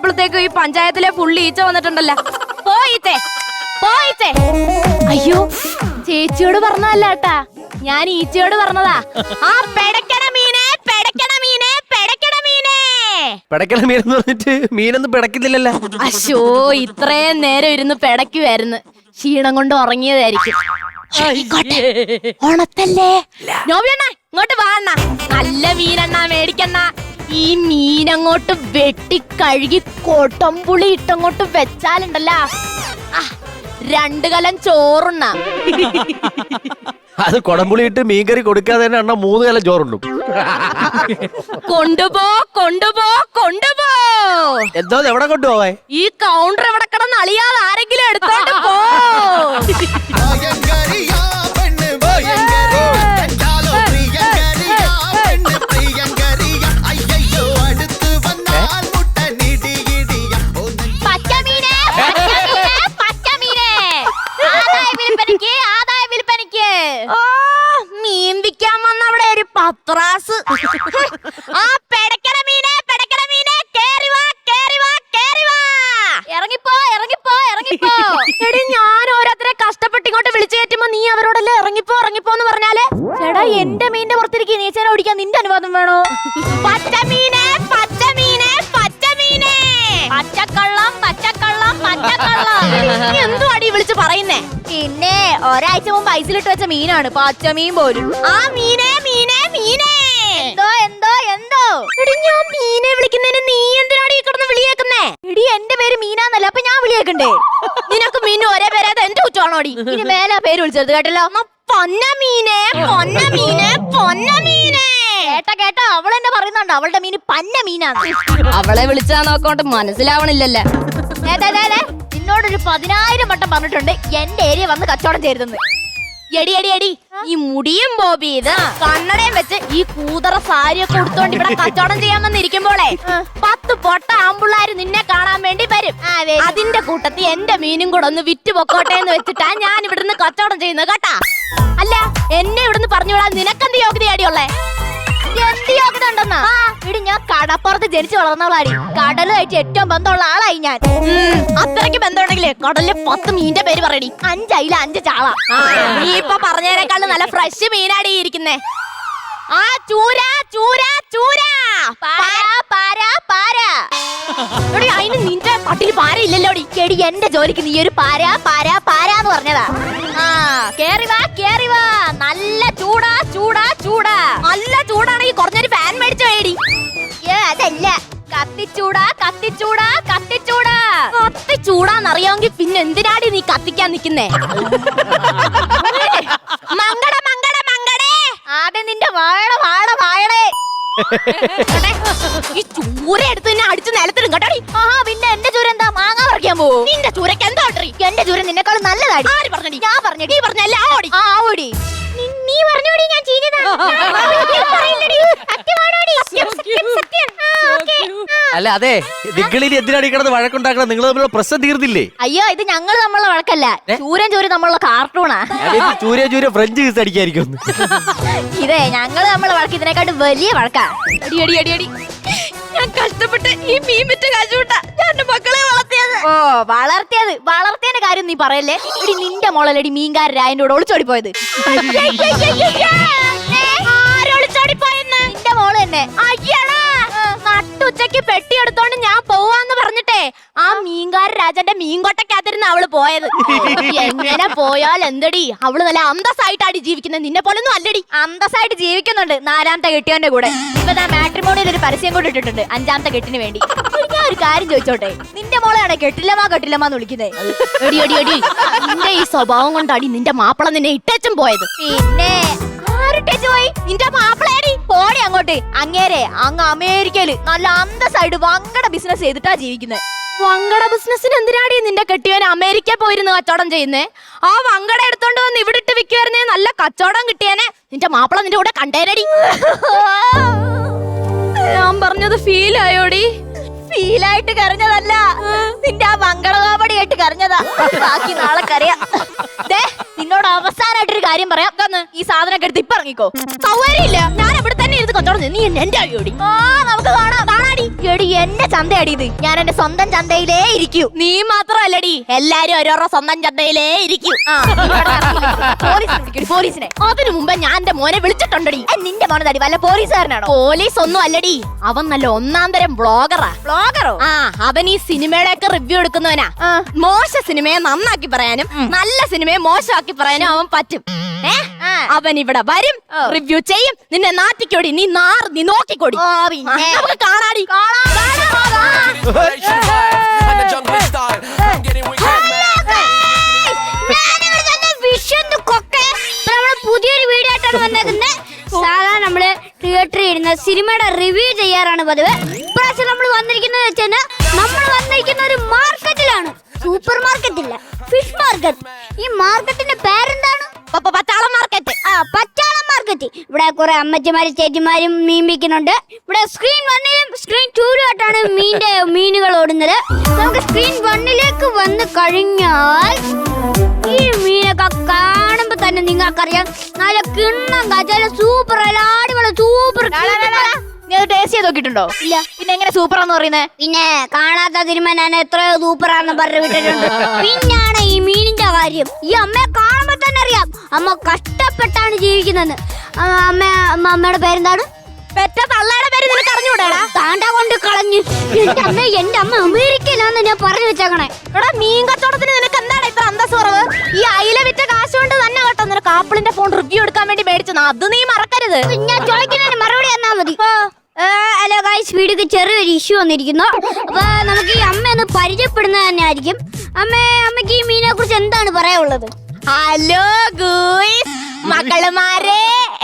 വിളിച്ചപ്പോഴത്തേക്കും ഈ പഞ്ചായത്തിലെ ഫുള്ള് ഈച്ച വന്നിട്ടുണ്ടല്ലോ. പോയിത്തേ പോയിത്തേ. അയ്യോ ചേച്ചിയോട് പറഞ്ഞതല്ല കേട്ടാ, ഞാൻ ഈച്ചയോട് പറഞ്ഞതാ. ആ പെടക്കണ മീനെ പെടക്കണ മീനെ പെടക്കണ മീനെ. പെടക്കണ മീനെന്ന് പറഞ്ഞിട്ട് മീനൊന്നും പെടക്കുന്നില്ലല്ലോ. അശോ ഇത്രയും നേരം ഇരുന്ന് പെടക്കുവായിരുന്നു, ക്ഷീണം കൊണ്ട് ഉറങ്ങിയതായിരിക്കും. ഉണത്തല്ലേ നോബിയണ്ണ, ഇങ്ങോട്ട് വാണ്ണ. നല്ല മീനെണ്ണ മേടിക്കണ്ണ. ഈ മീനങ്ങോട്ട് വെട്ടി കഴുകി കൊട്ടമ്പുളി ഇട്ടങ്ങോട്ട് വെച്ചാലുണ്ടല്ല 2 കലം ചോറുണ്ണ. അത് കൊടംപുളി ഇട്ട് മീൻകറി കൊടുക്കാതെ തന്നെ അണ്ണ 3 കലം ചോറുണ്ടു. കൊണ്ടുപോ കൊണ്ടുപോ കൊണ്ടുപോ. എന്തോ എവിടെ കൊണ്ടുപോവാ? ഈ കൗണ്ടർ എവിടെ കിടന്ന് അളിയാതെ ആരെങ്കിലും എടുത്തോണ്ട് പോ. മീൻ വിൽക്കാൻ വന്ന അവിടെ ഒരു പത്രാസ്. ആ പെടക്കണ മീനെ പെടക്കണ മീനെ കേറി വാ കേറി വാ കേറി വാ. ഇറങ്ങിപ്പോ ഇറങ്ങിപ്പോ ഇറങ്ങിപ്പോ. എടി ഞാൻ ഓരോരുത്തരെ കഷ്ടപ്പെട്ട് ഇങ്ങോട്ട് വിളിച്ചു കയറ്റുമ്പോ നീ അവരോടല്ലേ ഇറങ്ങിപ്പോ ഇറങ്ങിപ്പോ എന്ന് പറഞ്ഞാല്? ചേട്ടാ എന്റെ മീനിന്റെ പുറത്തിരിക്കും നീച്ചേനെ ഓടിക്കാൻ നിന്റെ അനുവാദം വേണോ? പച്ചമീനെ പച്ചമീനെ പച്ചമീനെ. പച്ചക്കള്ളം പച്ചക്കള്ളം പച്ചക്കള്ളം. എന്തോ അടി വിളിച്ച് പറയുന്നേ? പിന്നെ ഒരാഴ്ച മുമ്പ് ഐസിലിട്ട് വെച്ച മീനാണ് പച്ചമീൻ പോലും. ആ മീനെ മീനെ മീനെ. എന്തോ എന്തോ എന്തോ. എടി ഞാൻ മീനെ വിളിക്കുന്നതിന് നീ എന്തിനാടി കിടന്ന് വിളിയേക്കുന്നേ? എടി എന്റെ പേര് മീനാന്നല്ല, അപ്പൊ ഞാൻ വിളിയേക്കണ്ടേ? നിനക്ക് മീനും ഒരേ പേരായത് എന്റെ കുറ്റമാണോടി? ഇനി മേലെ പേര് വിളിച്ചത് കേട്ടല്ലോ. പൊന്ന മീനെ പൊന്ന മീനെ പൊന്ന മീനെ. കേട്ട കേട്ടോ, അവളെന്നെ പറയുന്നുണ്ട് അവളുടെ മീന് പന്ന മീനാണ്. അവളെ വിളിച്ചാ നോക്കോണ്ട് മനസ്സിലാവണില്ലല്ലേ? നിന്നോടൊരു 10,000 വട്ടം പറഞ്ഞിട്ടുണ്ട് എന്റെ ഏരിയ വന്ന് കച്ചവടം ചെയ്തെന്ന്. എടി എടി എടി ഈ മുടിയും ബോബി ഇത് കണ്ണടയും വെച്ച് ഈ കൂതറ സാരിയൊക്കെ കൊടുത്തോണ്ട് ഇവിടെ കച്ചവടം ചെയ്യാൻ വന്നിരിക്കുമ്പോളെ 10 പൊട്ട ആമ്പിള്ളാര് നിന്നെ കാണാൻ വേണ്ടി വരും. അതിന്റെ കൂട്ടത്തിൽ എന്റെ മീനും കൂടെ ഒന്ന് വിറ്റ് പൊക്കോട്ടെ എന്ന് വെച്ചിട്ടാ ഞാൻ ഇവിടുന്ന് കച്ചവടം ചെയ്യുന്നത് കേട്ടാ. അല്ല എന്നെ ഇവിടുന്ന് പറഞ്ഞു വിടാൻ നിനക്കെന്ത് യോഗ്യതയാടിയുള്ളേ? എന്ത് യോഗ്യത ഉണ്ടെന്നാ? ഇടി ഞാൻ കടപ്പുറത്ത് ജനിച്ചു വളർന്നവളാടി. കടലുമായിട്ട് ഏറ്റവും ബന്ധമുള്ള ആളായി ഞാൻ. അത്രയ്ക്ക് ബന്ധമുണ്ടെങ്കിലേ കടലിലെ 10 മീനിന്റെ പേര് പറയടി. 5 അയില 5 ചാള. നീ ഇപ്പൊ പറഞ്ഞതിനേക്കാളും നല്ല ഫ്രഷ് മീനാടി ഇരിക്കുന്നേ. ആ ചൂര ചൂര ചൂര പാര പാര പാര. എടി അതിന് നിന്റെ പട്ടില് പാര ഇല്ലല്ലോടി. എടി എന്റെ ജോലിക്ക് നീ ഒരു പാര പാര പാരാന്ന് പറഞ്ഞതാ. ആ കേറി വാ കേറി വാ. നല്ല ചൂടാ ചൂടാ ചൂടാ. നല്ല ചൂടാണെങ്കിൽ കുറഞ്ഞൊരു ഫാൻ മേടിച്ചു വേടി. അതല്ല കത്തിച്ചൂടാ കത്തിച്ചൂടാ കത്തിച്ചൂടാ. കത്തിച്ചൂടാന്നറിയാമെങ്കിൽ പിന്നെ എന്തിനാടി നീ കത്തിക്കാൻ നിക്കുന്നേ? മങ്കട മങ്കട മങ്കടേ. ആദ്യം നിന്റെ വാഴ വാഴ വാഴടേ. ഈ ചൂര എടുത്ത് നിന്നെ അടിച്ച് നിലത്തിടും കേട്ടോ. ആഹാ പിന്നെ എന്റെ ചൂര എന്താ മാങ്ങ പറിക്കാൻ പോവോ? നിന്റെ ചൂരക്ക് എന്താ ഓടി? എന്റെ ചൂര നിന്നെക്കാളും നല്ലതാടി. ആര് പറഞ്ഞടി? ഞാൻ പറഞ്ഞു. നീ പറഞ്ഞല്ല ഓടി. ആ ഓടി. നീ പറഞ്ഞോടി ഞാൻ ചീഞ്ഞതാ. അല്ല അതെ നിങ്ങളിൽ എന്തിനാണ് ഈ കിടന്ന് വഴക്കുണ്ടാക്കണം? നിങ്ങൾ തമ്മിലുള്ള പ്രശ്നം തീർന്നില്ലേ? അയ്യോ ഇത് ഞങ്ങൾ തമ്മിലുള്ള വഴക്കല്ല, ചൂരൻ ചൂര നമ്മളുള്ള കാർട്ടൂണാ. ചൂര ചൂര ഫ്രഞ്ച് കിസ് അടിക്കായിരിക്കും. ഇതേ ഞങ്ങൾ നമ്മളെ വഴക്ക് ഇതിനെക്കാട്ടും വലിയ വഴക്കാ. അടി അടി അടി അടി. ഞാൻ കഷ്ടപ്പെട്ട് ഈ മീൻ വിറ്റ് കാശുകൂട്ടാ ഞാൻ എന്റെ മക്കളെ വളർത്തിയത്. ഓ വളർത്തിയത് വളർത്തിയതിന്റെ കാര്യം നീ പറയല്ലേ? എടി നിന്റെ മോളല്ലടി മീൻകാരൻ്റെ കൂടെ ഒളിച്ചോടി പോയത്. ആരൊളിച്ചോടിപ്പോയെന്ന്? നിന്റെ മോള് തന്നെ. അയ്യടാ നട്ടുച്ചക്ക് പെട്ടി എടുത്തോണ്ട് ഞാൻ പോവാന്ന് പറഞ്ഞിട്ടേ ആ മീൻകാരൻ രാജന്റെ മീൻകൊട്ടക്കകത്തിരുന്ന് അവള് പോയത്. എങ്ങനെ പോയാൽ എന്തടി? അവള് നല്ല അന്തസ്സായിട്ടാടി ജീവിക്കുന്നത്. നിന്നെ പോലൊന്നും അല്ലടി. അന്തസ്സായിട്ട് ജീവിക്കുന്നുണ്ട് 4ാമത്തെ കെട്ടിയോന്റെ കൂടെ. ഇപ്പൊ മാട്രിമോണിയിൽ ഒരു പരസ്യം കൊണ്ട് ഇട്ടിട്ടുണ്ട് 5ാമത്തെ കെട്ടിന് വേണ്ടി. ഞാൻ ഒരു കാര്യം ചോദിച്ചോട്ടെ, നിന്റെ മോളെയാണ് കെട്ടില്ലമ്മ കെട്ടില്ലമ്മന്ന് വിളിക്കുന്നത്? എടി എടി എടി നിന്റെ ഈ സ്വഭാവം കൊണ്ടാടി നിന്റെ മാപ്പിള നിന്നെ ഇട്ടേച്ചും പോയത്. പിന്നെ നിന്റെ മാപ്പിളേടി പോടി അങ്ങോട്ട്. അങ്ങേരെ അങ്ങ് അമേരിക്കയില് നല്ല അന്തസ്സായിട്ട് വങ്കട ബിസിനസ് ചെയ്തിട്ടാ ജീവിക്കുന്നത്. വങ്കട ബിസിനസിന് എന്തിനാടി നിന്റെ കെട്ടിയവൻ അമേരിക്ക പോയിരുന്നു കച്ചവടം ചെയ്യുന്നേ? ആ വങ്കട എടുത്തോണ്ട് വന്ന് ഇവിടെ ഇട്ട് വിൽക്കുവായിരുന്നേ നല്ല കച്ചവടം കിട്ടിയേനെ. നിന്റെ മാപ്പിള നിന്റെ കൂടെ കണ്ടേനടി. ഞാൻ പറഞ്ഞത് ഫീൽ ആയോടി? ഫീലായിട്ട് കരഞ്ഞതല്ല, നിന്റെ ആ മംഗളകോപടിയായിട്ട് കരഞ്ഞതാ. ബാക്കി നാളെ കരയാം. നിന്നോട് അവസാനമായിട്ടൊരു കാര്യം പറയാം. ഈ സാധനമൊക്കെ എടുത്ത് ഇപ്പൊ ഇറങ്ങിക്കോ. സൗകര്യമില്ല, ഞാൻ ഇവിടെ തന്നെ ഇരുന്ന് കച്ചവടം. നീ എന്റെ അടിയോടി. ആ നമുക്ക് കാണാം കാണാടി. എടി എന്റെ ചന്തയടി ഇത്. ഞാൻ എന്റെ സ്വന്തം ചന്തയിലേ ഇരിക്കൂ. നീ മാത്രമല്ലടി, എല്ലാരും ഓരോരോ സ്വന്തം ചന്തയിലേ ഇരിക്കൂ. പോലീസിനെ അതിനു മുമ്പ് ഞാൻ എന്റെ മോനെ വിളിച്ചിട്ടുണ്ടടി. നിന്റെ മോനെ തടി വല്ല പോലീസുകാരനാണോ? പോലീസ് ഒന്നും അല്ലടി, അവൻ നല്ല ഒന്നാം തരം ബ്ലോഗറാ. ബ്ലോഗറോ? ആ, അവൻ ഈ സിനിമയുടെയൊക്കെ റിവ്യൂ എടുക്കുന്നവനാ. മോശ സിനിമയെ നന്നാക്കി പറയാനും നല്ല സിനിമയെ മോശമാക്കി പറയാനും അവൻ പറ്റും. അവൻ ഇവിടെ വരും, റിവ്യൂ ചെയ്യും, നിന്നെ നാട്ടിക്കോടി, നീ നോക്കിക്കോടി. നമുക്ക് കാണാടി. പുതിയൊരു വീഡിയോ ആയിട്ടാണ് വന്നേക്കുന്നത്. സാധാരണ നമ്മള് തിയേറ്ററിൽ ഇരുന്ന് സിനിമയുടെ റിവ്യൂ ചെയ്യാറാണ് പതിവ്. ഇപ്രാവശ്യം നമ്മൾ വന്നിരിക്കുന്നത് വെച്ചാൽ നമ്മൾ വന്നിരിക്കുന്ന ഒരു മാർക്കറ്റിലാണ്. സൂപ്പർ മാർക്കറ്റില്ല, ഫിഷ് മാർക്കറ്റ്. ഈ മാർക്കറ്റിന്റെ പേരെന്താണ്? പച്ചാളം മാർക്കറ്റ്. പച്ചാളം മാർക്കറ്റ്. ഇവിടെ കുറെ അമ്മച്ചിമാരും ചേച്ചിമാരും മീൻ വിൽക്കുന്നുണ്ട്. ഇവിടെ സ്ക്രീൻ 1ലും സ്ക്രീൻ 2ലും ആയിട്ടാണ് മീനുകൾ ഓടുന്നത്. നമുക്ക് സ്ക്രീൻ 1ലേക്ക് വന്ന് കഴിഞ്ഞാൽ ഈ മീനൊക്കെ കാണുമ്പോ തന്നെ നിങ്ങൾക്കറിയാം നല്ല കിണ്ണം കാച്ചാല് സൂപ്പർ അടിപൊളി സൂപ്പർ. ടേസ്റ്റ് ചെയ്ത് നോക്കിയിട്ടുണ്ടോ? ഇല്ല. പിന്നെ എങ്ങനെ സൂപ്പറാന്ന് പറയുന്നത്? പിന്നെ കാണാത്ത സിനിമ ഞാൻ എത്രയോ സൂപ്പറാന്ന് പറഞ്ഞു വിട്ടിട്ടുണ്ട്. പിന്നാണ് ഈ മീനിന്റെ കാര്യം. ഈ അമ്മയെ കാണുമ്പോ തന്നെ അറിയാം അമ്മ കഷ്ടപ്പെട്ടാണ് ജീവിക്കുന്നത്. അമ്മയുടെ പേരെന്താണ്? പെറ്റ തള്ളയുടെ പേര് നിനക്ക് അറിഞ്ഞൂടാടാ? താണ്ട കൊണ്ട് കളഞ്ഞു. എന്റെ അമ്മ അമേരിക്കയിലാന്ന് ഞാൻ പറഞ്ഞു വെച്ചേക്കണേ. എടാ, മീൻ കച്ചവടത്തിന് നിനക്ക് എന്താണ് ഇത്ര അന്തസ് കുറവ്? ഈ അയില വിറ്റ കാശ് കൊണ്ട് തന്നെ കേട്ടോ നിനക്ക് ആപ്പിളിന്റെ ഫോൺ റിവ്യൂ എടുക്കാൻ വേണ്ടി മേടിച്ചത്. അത് നീ മറക്കരുത്. ഞാൻ ചോദിക്കുന്നതിന് മറുപടി തന്നാ മതി. ഹലോ ഗൈസ്, വീഡിയോക്ക് ചെറിയൊരു ഇഷ്യൂ വന്നിരിക്കുന്നു. അപ്പൊ നമുക്ക് ഈ അമ്മ ഒന്ന് പരിചയപ്പെടുന്നത് തന്നെ ആയിരിക്കും. അമ്മയ്ക്ക് ഈ മീനെ കുറിച്ച് എന്താണ് പറയാനുള്ളത്? ഹലോ ഗൂയ്സ്, മക്കളുമാരെ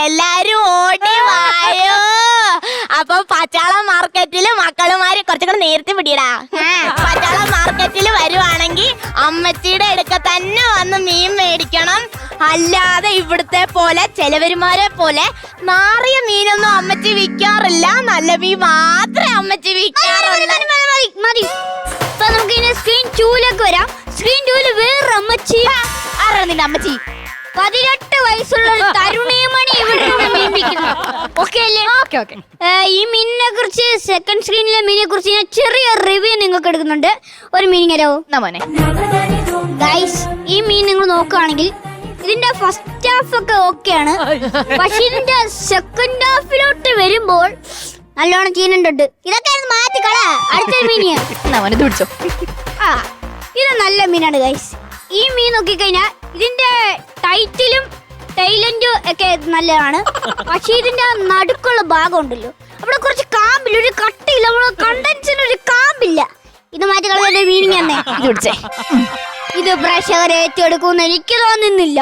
എല്ലാരും ഓടി വായോ. അപ്പൊ പച്ചാളം മാർക്കറ്റില് മക്കളുമാര് കുറച്ചുകൂടെ നേരത്തെ പിടിയടാ. പച്ചാളം മാർക്കറ്റില് വരുവാണെങ്കിൽ അമ്മച്ചിയുടെ അടുക്ക തന്നെ വന്ന് മീൻ മേടിക്കണം. അല്ലാതെ ഇവിടുത്തെ പോലെ ചെലവരുമാരെ പോലെ നാറിയ മീനൊന്നും അമ്മച്ചി വിൽക്കാറില്ല. നല്ല മീൻ മാത്രമേ അമ്മച്ചി വിൽക്കാറുള്ളൂ. മതി. ഇപ്പൊ നമുക്ക് ഇനി സ്ക്രീൻ 2ലേക്ക് വരാം. സ്ക്രീൻ 2ല് വേറെ അമ്മച്ചി. ആരാണ് നിന്റെ അമ്മച്ചി? 18 വയസ്സുള്ള ഒരു തരുണിമണി ഇവിടെ മീൻ വിൽക്കുന്നു. ഓക്കെ അല്ലേ? ഓക്കെ. ഈ മീനിനെ കുറിച്ച് സെക്കൻഡ് സ്ക്രീനിലെ മീനിനെ കുറിച്ച് ഞാൻ ചെറിയ റിവ്യൂ നിങ്ങൾക്ക് എടുക്കുന്നുണ്ട്. ഒരു മീൻ തരാമോ? മോനെ ഗൈസ്, ഈ മീൻ നിങ്ങൾ നോക്കുകയാണെങ്കിൽ ഇതിന്റെ ഫസ്റ്റ് ഹാഫ് ഒക്കെ ഓക്കെയാണ്. പക്ഷെ ഇതിന്റെ സെക്കൻഡ് ഹാഫിലോട്ട് വരുമ്പോൾ നല്ലോണം ചീനുണ്ട്. ഇതൊക്കെ മാറ്റിക്കള. അടുത്തൊരു മീനിയാ. ഇത് നല്ല മീനാണ് ഗൈസ്. ഈ മീൻ നോക്കിക്കഴിഞ്ഞാൽ ഇതിന്റെ ടൈറ്റിലും ടൈലന്റും ഒക്കെ നല്ലതാണ്. പക്ഷെ ഇതിന്റെ നടുക്കുള്ള ഭാഗം ഉണ്ടല്ലോ, അവിടെ കുറച്ച് കാമ്പില്ല, ഒരു കട്ടില്ല, കണ്ടൻസിന് ഒരു കാമ്പില്ല. ഇത് മാറ്റിക്കളയുടെ മീനിങ് തന്നെ. ഇത് പ്രേക്ഷകരെ ഏറ്റെടുക്കുമെന്ന് എനിക്ക് തോന്നുന്നില്ല.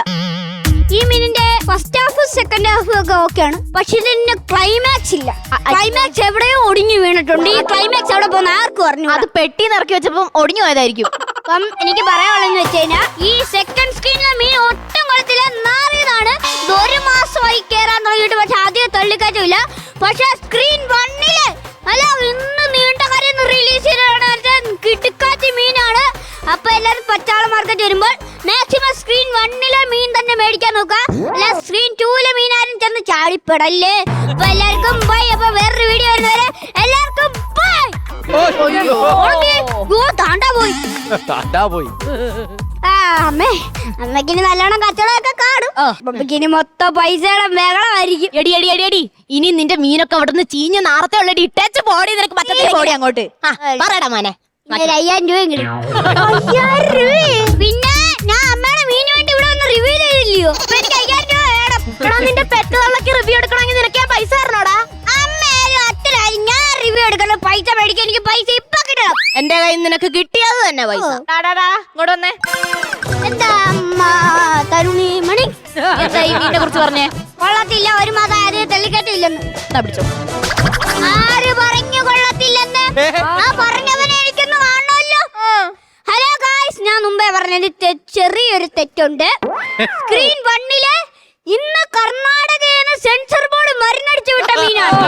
ഈ മീനിന്റെ ഫസ്റ്റ് ഹാഫ് സെക്കൻഡ് ഹാഫ് ഒക്കെ ഓക്കെയാണ്. പക്ഷെ ഇതിന്റെ ക്ലൈമാക്സ് ഇല്ല. ക്ലൈമാക്സ് എവിടെയോ ഒടിഞ്ഞു വീണിട്ടുണ്ട്. ഈ ക്ലൈമാക്സ് എവിടെ പോകുന്ന ആർക്കും അറിഞ്ഞു. അത് പെട്ടി നിറക്കി വെച്ചപ്പം ഒടിഞ്ഞു പോയതായിരിക്കും. അപ്പം എനിക്ക് പറയാനുള്ളതെന്ന് വെച്ച് കഴിഞ്ഞാൽ ഈ സെക്കൻഡ് സ്ക്രീനിലെ മീൻ ഒട്ടും കുളത്തില്ല, നാറിയതാണ്. ഇത് 1 മാസമായി കേറാൻ തുടങ്ങിയിട്ട്. പക്ഷെ ആദ്യം തള്ളിക്കയറ്റില്ല. പക്ഷെ സ്ക്രീൻ 1ല് അല്ല ഇന്ന് നീണ്ട കാര്യം റിലീസ് ചെയ്തതാണ്. കിടുക്കാച്ചി മീനാണ്. അപ്പൊ എല്ലാരും പച്ചാളം മാർക്കറ്റ് വരുമ്പോൾ മാക്സിമം സ്ക്രീൻ 1ലെ മീൻ തന്നെ മേടിക്കാൻ നോക്കുക. അല്ല സ്ക്രീൻ 2ലെ മീൻ ആരും ചെന്ന് ചാടിപ്പെടല്ലേ. അപ്പൊ എല്ലാവർക്കും ബൈ. അപ്പൊ വേറൊരു വീഡിയോ വരുന്നവരെ എല്ലാവർക്കും ബൈ. പോയി. അമ്മക്കിനി നല്ലോണം കച്ചവടമൊക്കെ കാണും. അമ്മക്കിനി മൊത്തം പൈസയുടെ മേളമായിരിക്കും. എടി ഇനി നിന്റെ മീനൊക്കെ അവിടുന്ന് ചീഞ്ഞ് നാർത്തെ ഉള്ളടി ഇട്ടേച്ച് പോടി. നിനക്ക് പറ്റത്തില്ല, പോടി അങ്ങോട്ട്. പറയടാ മോനെ. 5000 രൂപയും കിട്ടും. പിന്നെ ഞാൻ അമ്മയുടെ മീന് വേണ്ടി ഇവിടെ ഒന്ന് റിവ്യൂ ചെയ്തില്ലയോ? അപ്പൊ എനിക്ക് 5000 രൂപ വേണം. നിന്റെ പെറ്റുള്ളക്ക് റിവ്യൂ എടുക്കണമെങ്കിൽ നിനക്ക് ഞാൻ പൈസ തരണോടാ. ഞാൻ റിവ്യൂ എടുക്കണം. പൈസ മേടിക്കാൻ എനിക്ക് പൈസ ഇപ്പൊ കിട്ടണം. എന്റെ കയ്യിൽ നിനക്ക് കിട്ടിയത് തന്നെ പൈസ. ഇങ്ങോട്ട് വന്നേ. എന്താ തരുണിമണി എന്താ ഈ മീനിനെ കുറിച്ച് പറഞ്ഞേ? കൊള്ളത്തില്ല, 1 മാസം ആദ്യം തള്ളിക്കട്ടില്ലെന്ന്. പിടിച്ചോ. ആര് പറഞ്ഞു കൊള്ളത്തില്ലെന്ന്? ആ പറഞ്ഞവനെ എനിക്കൊന്ന് കാണണമല്ലോ. ഹലോ ഗായ്സ്, ഞാൻ മുമ്പേ പറഞ്ഞത് ചെറിയൊരു തെറ്റുണ്ട്. സ്ക്രീൻ 1ല് ഇന്ന് കർണാടകയിൽ സെൻസർ ബോർഡ് മരുന്നടിച്ചു വിട്ട മീനാണ്.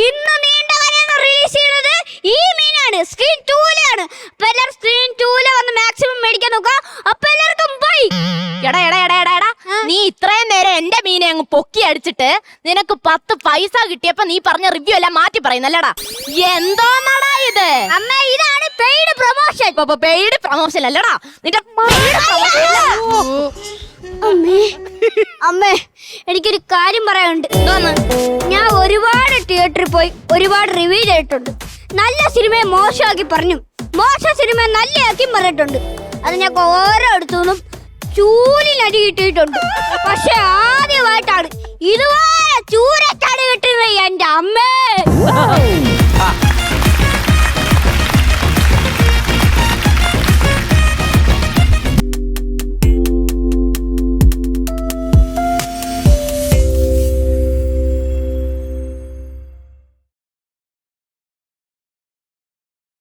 ഇന്ന് നീണ്ട കാര്യം റിലീസ് ചെയ്യുന്നത് ഈ മീനാണ്. സ്ക്രീൻ 2ലാണ്. അപ്പൊ എല്ലാവരും സ്ക്രീൻ 2ല് വന്ന് മാക്സിമം മേടിക്കാൻ നോക്കുക. അപ്പൊ എല്ലാവർക്കും ബൈ. എടാ നീ ഇത്രയും നേരം എന്റെ മീനെ അങ്ങ് പൊക്കി അടിച്ചിട്ട് നിനക്ക് 10 പൈസ കിട്ടിയപ്പോ നീ പറഞ്ഞ റിവ്യൂ എല്ലാം മാറ്റി പറയുന്നല്ലടാ. എന്തോന്നടാ ഇത്? അമ്മ ഇതാണ് പെയ്ഡ് പ്രൊമോഷൻ. പെയ്ഡ് പ്രൊമോഷൻ അല്ലടാ നിന്റെ അമ്മേ അമ്മേ എനിക്കൊരു കാര്യം പറയാനുണ്ട്. എന്തോന്ന്? ഞാൻ ഒരുപാട് തിയേറ്ററിൽ പോയി ഒരുപാട് റിവ്യൂ ചെയ്തിട്ടുണ്ട്. നല്ല സിനിമയെ മോശമാക്കി പറഞ്ഞു, മോശം സിനിമ നല്ലയാക്കി പറഞ്ഞിട്ടുണ്ട്. അത് ഞാൻ ഓരോരുത്തൂന്നും ചൂലിനടി കിട്ടിയിട്ടുണ്ട്. പക്ഷെ ആദ്യമായിട്ടാണ് ഇതുപോലെ ചൂരച്ചടി കിട്ടുന്നത് എന്റെ അമ്മേ.